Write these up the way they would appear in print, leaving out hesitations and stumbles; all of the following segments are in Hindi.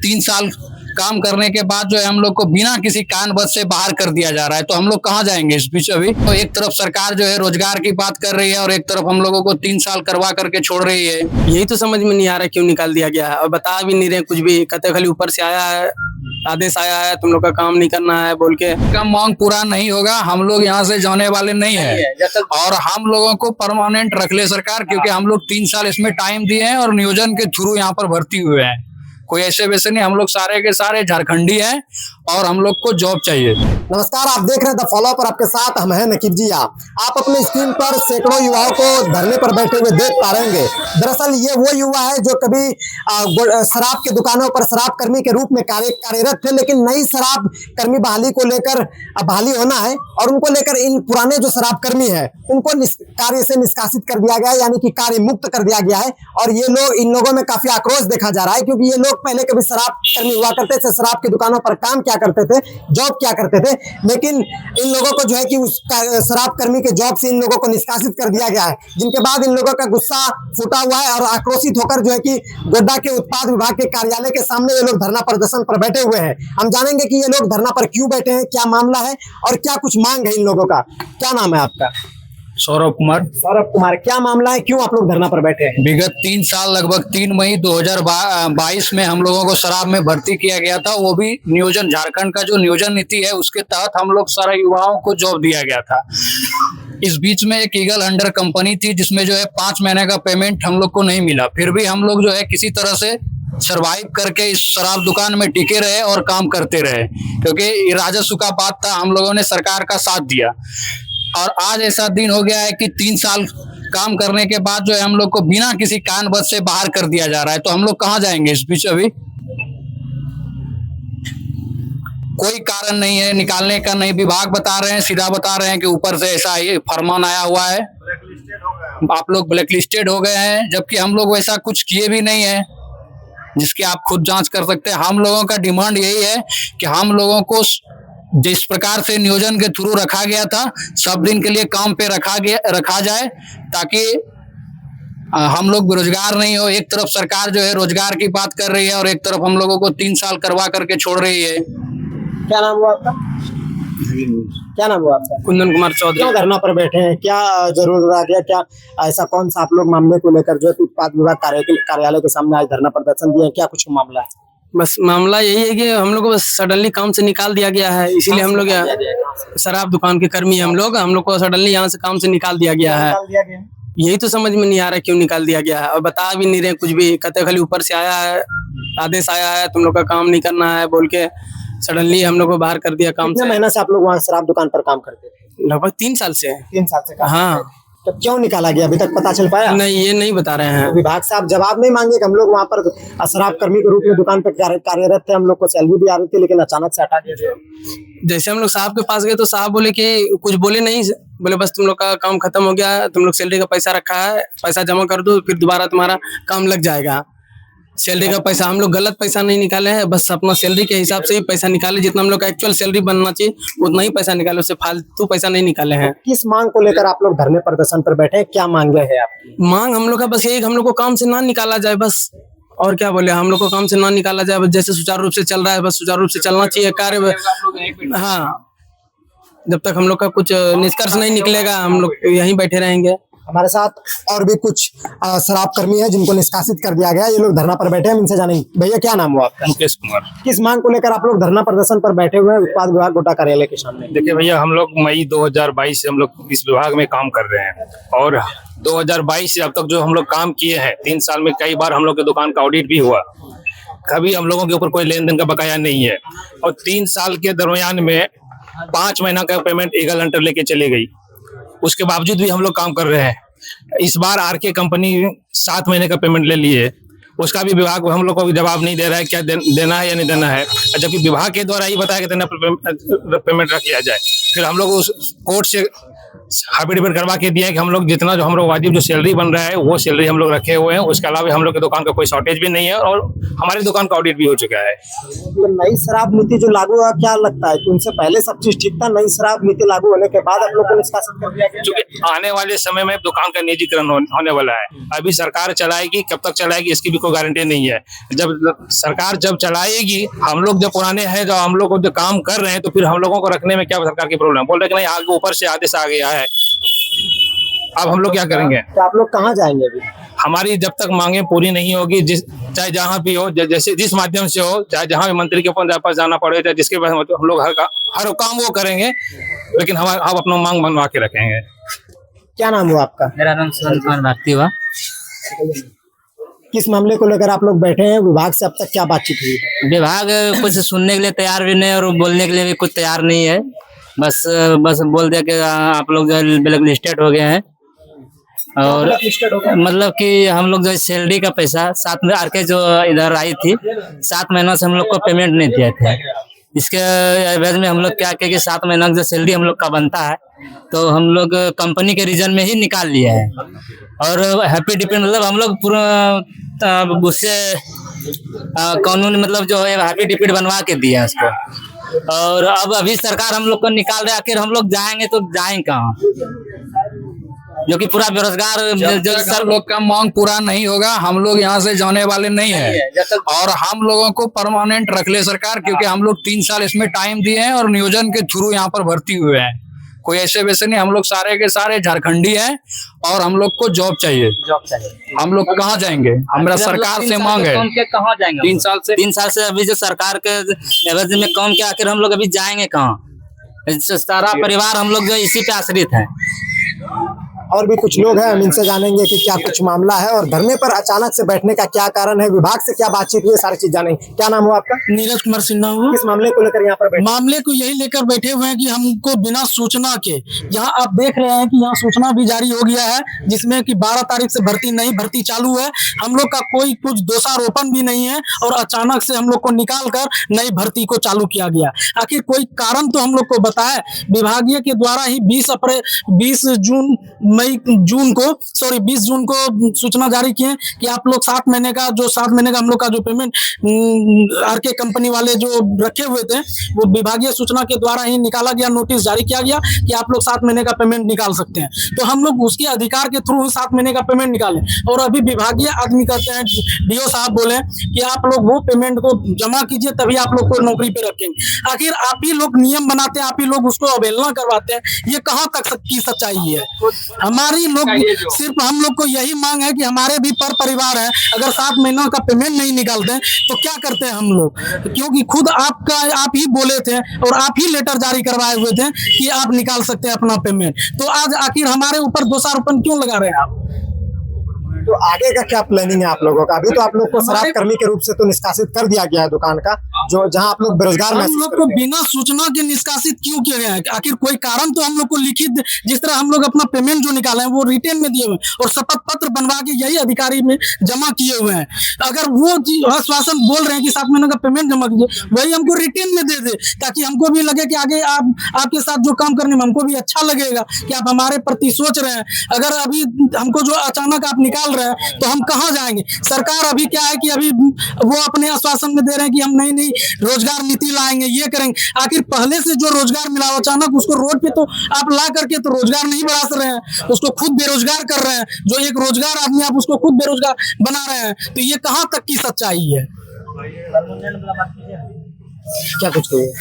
3 साल काम करने के बाद जो है हम लोग को बिना किसी कारणवश से बाहर कर दिया जा रहा है, तो हम लोग कहाँ जाएंगे इस बीच। अभी तो एक तरफ सरकार जो है रोजगार की बात कर रही है और एक तरफ हम लोगों को 3 साल करवा करके छोड़ रही है। यही तो समझ में नहीं आ रहा क्यों निकाल दिया गया है, और बता भी नहीं रहे कुछ भी। कहते खाली ऊपर से आया है, आदेश आया है, तुम लोग का काम नहीं करना है बोल के। कम मांग पूरा नहीं होगा, हम लोग यहाँ से जाने वाले नहीं है और हम लोगों को परमानेंट रख ले सरकार, क्योंकि हम लोग 3 साल इसमें टाइम दिए हैं और नियोजन के थ्रू यहाँ पर भर्ती हुए हैं। कोई ऐसे वैसे नहीं, हम लोग सारे के सारे झारखंडी हैं और हम लोग को जॉब चाहिए। नमस्कार, आप देख रहे हैं द फॉलो पर, आपके साथ हम हैं नकीब जी। आप अपने स्क्रीन पर सैकड़ों युवाओं को धरने पर बैठे हुए देख पा रहे हैं। दरअसल ये वो युवा है जो कभी शराब की दुकानों पर शराब कर्मी के रूप में कार्यरत थे, लेकिन नई शराब कर्मी बहाली को लेकर बहाली होना है और उनको लेकर इन पुराने जो शराब कर्मी है उनको कार्य से निष्कासित कर दिया गया है, यानी कि कार्य मुक्त कर दिया गया है। और ये लोग, इन लोगों में काफी आक्रोश देखा जा रहा है, क्योंकि ये लोग पहले कभी शराब कर्मी हुआ करते थे, शराब की दुकानों पर काम क्या करते थे, जॉब क्या करते थे, लेकिन इन लोगों को जो है कि उस शराब कर्मी के जॉब से इन लोगों को निष्कासित कर दिया गया है, जिनके बाद इन लोगों का गुस्सा फूटा हुआ है और आक्रोशित होकर जो है कि गोड्डा के उत्पाद विभाग के कार्यालय के सामने ये लोग धरना प्रदर्शन पर बैठे हुए हैं। हम जानेंगे कि ये लोग धरना पर क्यों बैठे हैं, क्या मामला है और क्या कुछ मांग है इन लोगों का। क्या नाम है आपका? सौरभ कुमार। सौरभ कुमार, क्या मामला है, क्यों आप लोग धरना पर बैठे हैं? विगत 3 साल लगभग 3 मई 2022 में हम लोगों को शराब में भर्ती किया गया था, वो भी नियोजन, झारखंड का जो नियोजन नीति है उसके तहत हम लोग सारे युवाओं को जॉब दिया गया था। इस बीच में एक ईगल अंडर कंपनी थी जिसमें जो है 5 महीने का पेमेंट हम लोग को नहीं मिला, फिर भी हम लोग जो है किसी तरह से सरवाइव करके इस शराब दुकान में टिके रहे और काम करते रहे, क्योंकि राजस्व का बात था, हम लोगों ने सरकार का साथ दिया। और आज ऐसा दिन हो गया है कि 3 साल काम करने के बाद जो है हम लोग को बिना किसी कारणवश से बाहर कर दिया जा रहा है, तो हम लोग कहाँ जाएंगे इस बीच। अभी कोई कारण नहीं है निकालने का, नहीं विभाग बता रहे हैं, सीधा बता रहे हैं कि ऊपर से ऐसा ये फरमान आया हुआ है, आप लोग ब्लैकलिस्टेड हो गए हैं, जबकि हम लोग वैसा कुछ किए भी नहीं है, जिसकी आप खुद जांच कर सकते हैं। हम लोगों का डिमांड यही है कि हम लोगों को जिस प्रकार से नियोजन के थ्रू रखा गया था, सब दिन के लिए काम पे रखा जाए, ताकि हम लोग बेरोजगार नहीं हो। एक तरफ सरकार जो है रोजगार की बात कर रही है और एक तरफ हम लोगों को 3 साल करवा करके छोड़ रही है। क्या नाम हुआ आपका? क्या नाम हुआ आपका? कुंदन कुमार चौधरी। क्यों धरना पर बैठे हैं, क्या जरूरत आ गया, क्या ऐसा कौन सा आप लोग मामले को लेकर जो है उत्पाद विभाग कार्यालय के सामने आज धरना प्रदर्शन दिए, क्या कुछ मामला है? बस मामला यही है कि हम लोग को बस सडनली काम से निकाल दिया गया है, इसीलिए हम लोग शराब दुकान के कर्मी है, हम लोग को सडनली यहाँ से काम से निकाल दिया गया है। यही तो समझ में नहीं आ रहा क्यों निकाल दिया गया है, और बता भी नहीं रहे कुछ भी। कहते खाली ऊपर से आया है, आदेश आया है, तुम लोग का काम नहीं करना है बोल के सडनली हम लोग को बाहर कर दिया काम से। कितने महीने से आप लोग वहाँ शराब दुकान पर काम करते थे? लगभग 3 साल से। 3 साल से? हाँ। तो क्यों निकाला गया, अभी तक पता चल पाया? नहीं, ये नहीं बता रहे हैं। विभाग से आप जवाब नहीं मांगे कि हम लोग वहाँ पर शराब कर्मी के रूप में दुकान पर कार्यरत थे, हम लोग को सैलरी भी आ रही थी, लेकिन अचानक से हटा दिया? जैसे हम लोग साहब के पास गए तो साहब बोले कि कुछ बोले नहीं, बोले बस तुम लोग का काम खत्म हो गया, तुम लोग सैलरी का पैसा रखा है, पैसा जमा कर दो, फिर दोबारा तुम्हारा काम लग जाएगा। सैलरी का पैसा हम लोग गलत पैसा नहीं निकाले हैं, बस अपना सैलरी के हिसाब से ही पैसा निकाले, जितना हम लोग का एक्चुअल सैलरी बनना चाहिए उतना ही पैसा निकाले, उससे फालतू पैसा नहीं निकाले हैं। किस मांग को लेकर आप लोग धरने प्रदर्शन पर बैठे हैं, क्या मांगे है आपकी? मांग हम लोग का बस यही, हम लोग को काम से ना निकाला जाए बस, और क्या बोले, हम लोग को काम से ना निकाला जाए बस। जैसे सुचारू रूप से चल रहा है बस सुचारू रूप से चलना चाहिए कार्य। हाँ, जब तक हम लोग का कुछ निष्कर्ष नहीं निकलेगा हम लोग यहीं बैठे रहेंगे। हमारे साथ और भी कुछ शराब कर्मी है जिनको निष्कासित कर दिया गया, ये लोग धरना पर बैठे हैं, इनसे जानेंगे। भैया क्या नाम हुआ आपका? मुकेश कुमार। किस मांग को लेकर आप लोग धरना प्रदर्शन पर बैठे हुए हैं उत्पाद विभाग गोड्डा कार्यालय के सामने? देखिए भैया, हम लोग मई 2022 से हम लोग इस विभाग में काम कर रहे हैं और 2022 से अब तक जो हम लोग काम किए हैं, 3 साल में कई बार हम लोग की दुकान का ऑडिट भी हुआ, कभी हम लोगों के ऊपर कोई लेन देन का बकाया नहीं है। और 3 साल के दरमियान में 5 महीना का पेमेंट ईगल अंडर लेके चली गई, उसके बावजूद भी हम लोग काम कर रहे हैं। इस बार आरके कंपनी 7 महीने का पेमेंट ले लिए, उसका भी विभाग हम लोग को जवाब नहीं दे रहा है क्या देना है या नहीं देना है, जबकि विभाग के द्वारा ही बताया कि पेमेंट रख लिया जाए। फिर हम लोग उस कोर्ट से एफिडेविट करवा के दिए हैं कि हम लोग जितना जो हम लोग वाजिब जो सैलरी बन रहा है वो सैलरी हम लोग रखे हुए हैं। उसके अलावा हम लोग की दुकान का कोई शॉर्टेज भी नहीं है और हमारी दुकान का ऑडिट भी हो चुका है। तो नई शराब नीति जो लागू हुआ, क्या लगता है कि उनसे पहले सब चीज ठीक था, नई शराब नीति लागू होने के बाद आप लोग को निष्कासित कर दिया गया? क्योंकि आने वाले समय में दुकान का निजीकरण होने वाला है। अभी सरकार चलाएगी, कब तक चलाएगी इसकी भी कोई गारंटी नहीं है। जब सरकार जब चलाएगी, हम लोग जब पुराने हैं, जब हम लोग जो काम कर रहे हैं, तो फिर हम लोगों को रखने में क्या सरकार की प्रॉब्लम? बोल रहे कि नहीं आगे ऊपर से आदेश आ गया है, अब हम लोग क्या करेंगे? तो आप लोग कहाँ जाएंगे अभी? हमारी जब तक मांगे पूरी नहीं होगी, चाहे जहाँ भी हो, जैसे जिस माध्यम से हो, चाहे जहाँ भी मंत्री के पास जाना पड़े, चाहे जिसके पास हम लोग हर काम वो करेंगे, लेकिन हम अपना मांग बनवा के रखेंगे। क्या नाम हुआ आपका? मेरा नाम सुमन कुमार भारती हुआ। किस मामले को लेकर आप लोग बैठे हैं? विभाग से अब तक क्या बातचीत हुई? विभाग कुछ सुनने के लिए तैयार भी नहीं और बोलने के लिए भी कुछ तैयार नहीं है। बस बोल दिया कि आप लोग जो है ब्लैक लिस्टेड हो गए हैं और मतलब कि हम लोग जो सैलरी का पैसा 7 में आके जो इधर आई थी, 7 महीनों से हम लोग को पेमेंट नहीं दिए थे। इसके एवज में हम लोग क्या किए कि 7 महीना जो सैलरी हम लोग का बनता है तो हम लोग कंपनी के रीजन में ही निकाल लिए हैं और हैप्पी डिपेंड मतलब हम लोग पूरा उससे कानून मतलब जो है हैप्पी डिपेंड बनवा के दिया है उसको। और अब अभी सरकार हम लोग को निकाल रहे, आखिर हम लोग जाएंगे तो जाएंगे कहाँ? जो कि पूरा बेरोजगार जो सर लोग का मांग पूरा नहीं होगा, हम लोग यहाँ से जाने वाले नहीं है और हम लोगों को परमानेंट रख ले सरकार, क्योंकि हम लोग 3 साल इसमें टाइम दिए हैं और नियोजन के थ्रू यहाँ पर भर्ती हुए हैं। कोई ऐसे वैसे नहीं, हम लोग सारे के सारे झारखंडी हैं और हम लोग को जॉब चाहिए। हम लोग कहाँ जाएंगे? हमारा सरकार से मांग है। कहाँ जाएंगे? 3 साल से अभी जो सरकार के एवज में काम किया, आखिर हम लोग अभी जाएंगे कहाँ? सारा परिवार हम लोग जो इसी पे आश्रित है। और भी कुछ लोग हैं, हम इनसे जानेंगे कि क्या कुछ मामला है और धरने पर अचानक से बैठने का क्या कारण है, विभाग से क्या बातचीत हुई, सारी चीज जानेंगे। क्या नाम हुआ आपका? नीरज कुमार सिन्हा हूँ। किस मामले को लेकर यहाँ पर बैठे? मामले को यही लेकर बैठे हुए हैं कि हमको बिना सूचना के, यहाँ आप देख रहे हैं कि यहाँ सूचना भी जारी हो गया है जिसमें कि 12 तारीख से नई भर्ती चालू है। हम लोग का कोई कुछ दोषारोपण भी नहीं है और अचानक से हम लोग को निकाल कर नई भर्ती को चालू किया गया। आखिर कोई कारण तो हम लोग को बताए। विभागीय के द्वारा ही 20 जून को सूचना जारी किए कि आप लोग 7 महीने का हम लोग का जो पेमेंट आरके कंपनी वाले जो रखे हुए थे वो विभागीय सूचना के द्वारा ही निकाला गया, नोटिस जारी किया गया कि आप लोग 7 महीने का पेमेंट निकाल सकते हैं। तो हम लोग उसके अधिकार के थ्रू 7 महीने का पेमेंट निकाले और अभी विभागीय आदमी कहते हैं, डीओ साहब बोले कि आप लोग वो पेमेंट को जमा कीजिए तभी आप लोग को नौकरी पे रखेंगे। आखिर आप ही लोग नियम बनाते हैं, आप ही लोग उसको अवहेलना करवाते हैं, ये कहाँ तक की सच्चाई है? हमारी लोग सिर्फ हम लोग को यही मांग है कि हमारे भी परिवार है, अगर 7 महीनों का पेमेंट नहीं निकालते हैं तो क्या करते हैं हम लोग? क्योंकि खुद आप ही बोले थे और आप ही लेटर जारी करवाए हुए थे कि आप निकाल सकते हैं अपना पेमेंट, तो आज आखिर हमारे ऊपर दोषारोपण क्यों लगा रहे हैं आप? तो आगे का क्या प्लानिंग है आप लोगों का? अभी तो आप लोग को शराब कर्मी के रूप से तो निष्कासित कर दिया गया है दुकान का, जो जहां आप लोग बेरोजगार हम लोग को बिना सूचना के निष्कासित क्यों किया गया है? आखिर कोई कारण तो हम लोग को लिखित, जिस तरह हम लोग अपना पेमेंट जो निकाले हैं वो रिटेन में दिए हुए और शपथ पत्र बनवा के यही अधिकारी में जमा किए हुए हैं। अगर वो आश्वासन बोल रहे हैं कि 7 महीने का पेमेंट जमा कीजिए, वही हमको रिटेन में दे दे ताकि हमको भी लगे कि आगे आपके साथ जो काम करने में हमको भी अच्छा लगेगा कि आप हमारे प्रति सोच रहे हैं। अगर अभी हमको जो अचानक आप निकाल रहे हैं तो हम कहाँ जाएंगे? सरकार अभी क्या है कि अभी वो अपने आश्वासन में दे रहे हैं कि हम नई रोजगार नीति लाएंगे, ये करेंगे। आखिर पहले से जो रोजगार मिला अचानक उसको रोड पे तो आप ला करके तो रोजगार नहीं बढ़ा रहे हैं, उसको खुद बेरोजगार कर रहे हैं। जो एक रोजगार आदमी आप उसको खुद बेरोजगार बना रहे हैं, तो ये कहाँ तक की सच्चाई है? क्या कुछ कहिए?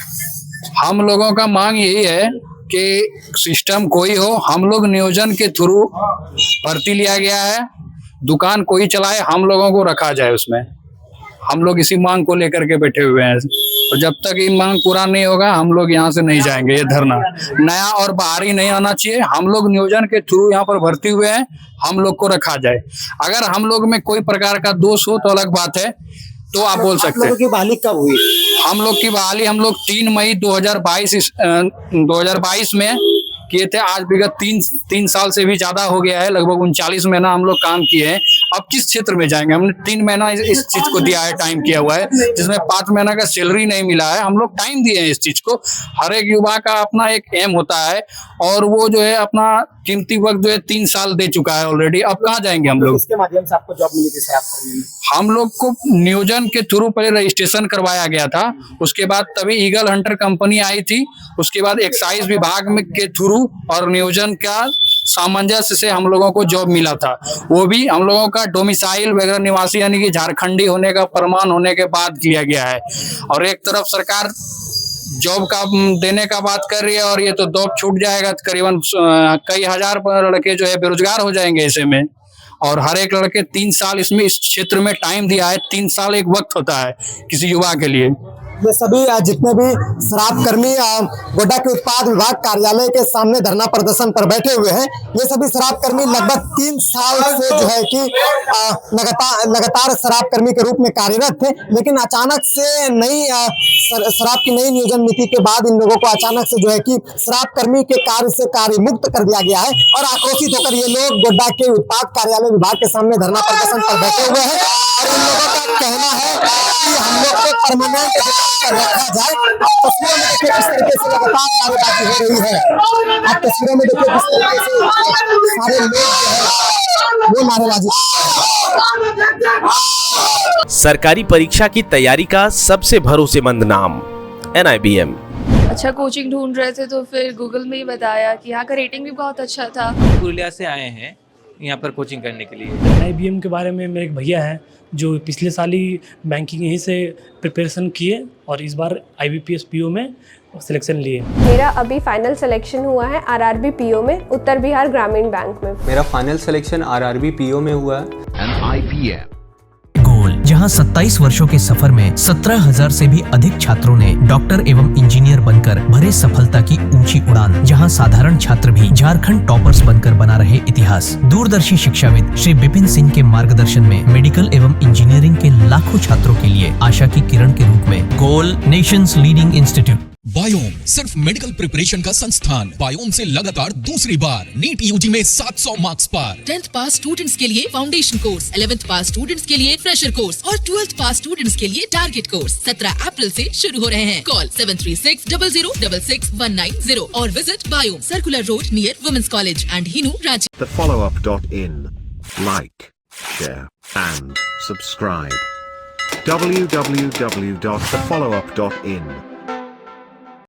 हम लोगों का मांग यही है कि सिस्टम कोई हो, हम लोग नियोजन के थ्रू भर्ती लिया गया है, दुकान कोई चलाए, हम लोगों को रखा जाए उसमें। हम लोग इसी मांग को लेकर के बैठे हुए हैं और जब तक ये मांग पूरा नहीं होगा हम लोग यहाँ से नहीं जाएंगे। ये धरना नया और बाहरी नहीं आना चाहिए। हम लोग नियोजन के थ्रू यहाँ पर भर्ती हुए हैं, हम लोग को रखा जाए। अगर हम लोग में कोई प्रकार का दोष हो तो अलग बात है, तो आप बोल सकते हैं। की बहाली कब हुई? हम लोग की बहाली हम लोग 3 मई 2022 में किए थे। आज विगत 3 साल से भी ज्यादा हो गया है, लगभग 39 महीना हम लोग काम किए हैं। अब किस क्षेत्र में जाएंगे? हमने 3 महीना इस चीज को दिया है, टाइम किया हुआ है, जिसमें 5 महीना का सैलरी नहीं मिला है। हम लोग टाइम दिए हैं इस चीज को। हर एक युवा का अपना एक एम होता है और वो जो है अपना कीमती वक्त जो है 3 साल दे चुका है ऑलरेडी। अब कहाँ जाएंगे हम लोग? इसके माध्यम से आपको जॉब मिली थी शराब कर्मी में? हम लोग को नियोजन के थ्रू पहले रजिस्ट्रेशन करवाया गया था, उसके बाद तभी ईगल हंटर कंपनी आई थी, उसके बाद एक्साइज विभाग में के थ्रू और नियोजन का सामंजस्य से हम लोगों को जॉब मिला था। वो भी हम लोगों का डोमिसाइल वगैरह निवासी यानी कि झारखंडी होने का प्रमाण होने के बाद किया गया है। और एक तरफ सरकार जॉब का देने का बात कर रही है और ये तो जॉब छूट जाएगा, करीबन कई हजार लड़के जो है बेरोजगार हो जाएंगे ऐसे में। और हर एक लड़के 3 साल इसमें इस क्षेत्र में टाइम दिया है। 3 साल एक वक्त होता है किसी युवा के लिए। ये सभी जितने भी शराब कर्मी गोड्डा के उत्पाद विभाग कार्यालय के सामने धरना प्रदर्शन पर बैठे हुए हैं। ये सभी शराब कर्मी लगभग 3 साल से जो है कि लगातार शराब कर्मी के रूप में कार्यरत थे, लेकिन अचानक से शराब की नई नियोजन नीति के बाद इन लोगों को अचानक से जो है कि शराब कर्मी के कार्य से कार्य मुक्त कर दिया गया है। और आक्रोशित होकर ये लोग गोड्डा के उत्पाद कार्यालय विभाग के सामने धरना प्रदर्शन पर बैठे हुए हैं। और इन लोगों का कहना है कि हम लोग को परमानेंट रखा जाए। आप तस्वीरों में देखिए किस तरीके से लगातार नारेबाजी हो रही है। आप तस्वीरों में देखिए किस तरीके से सारे लोग जो है वो नारेबाजी। सरकारी परीक्षा की तैयारी का सबसे भरोसेमंद नाम NIBM। अच्छा कोचिंग ढूंढ रहे थे तो फिर गूगल में ही बताया कि यहाँ का रेटिंग भी बहुत अच्छा था। पुरुलिया से आए हैं यहाँ पर कोचिंग करने के लिए। IBM के बारे में मेरे एक भैया हैं जो पिछले साल ही बैंकिंग यहीं से प्रिपरेशन किए और इस बार IBPS PO में सिलेक्शन लिए। मेरा अभी फाइनल सिलेक्शन हुआ है RRB PO में, उत्तर बिहार ग्रामीण बैंक में। मेरा फाइनल सिलेक्शन RRB PO में हुआ है। गोल, जहां 27 वर्षों के सफर में 17,000 से भी अधिक छात्रों ने डॉक्टर एवं इंजीनियर बनकर भरे सफलता की ऊंची उड़ान, जहां साधारण छात्र भी झारखंड टॉपर्स बनकर बना रहे इतिहास। दूरदर्शी शिक्षाविद श्री विपिन सिंह के मार्गदर्शन में मेडिकल एवं इंजीनियरिंग के लाखों छात्रों के लिए आशा की किरण के रूप में गोल, नेशंस लीडिंग इंस्टीट्यूट। बायोम सिर्फ मेडिकल प्रिपरेशन का संस्थान। बायोम से लगातार दूसरी बार नीट यूजी में 700 मार्क्स पार। 10th पास स्टूडेंट्स के लिए फाउंडेशन कोर्स, 11th पास स्टूडेंट्स के लिए फ्रेशर कोर्स और 12th पास स्टूडेंट्स के लिए टारगेट कोर्स 17 अप्रैल से शुरू हो रहे हैं। कॉल 7360066190 और visit Biome, circular road near women's college and Hinoo, Ranchi. thefollowup.in, like, share and subscribe. www.thefollowup.in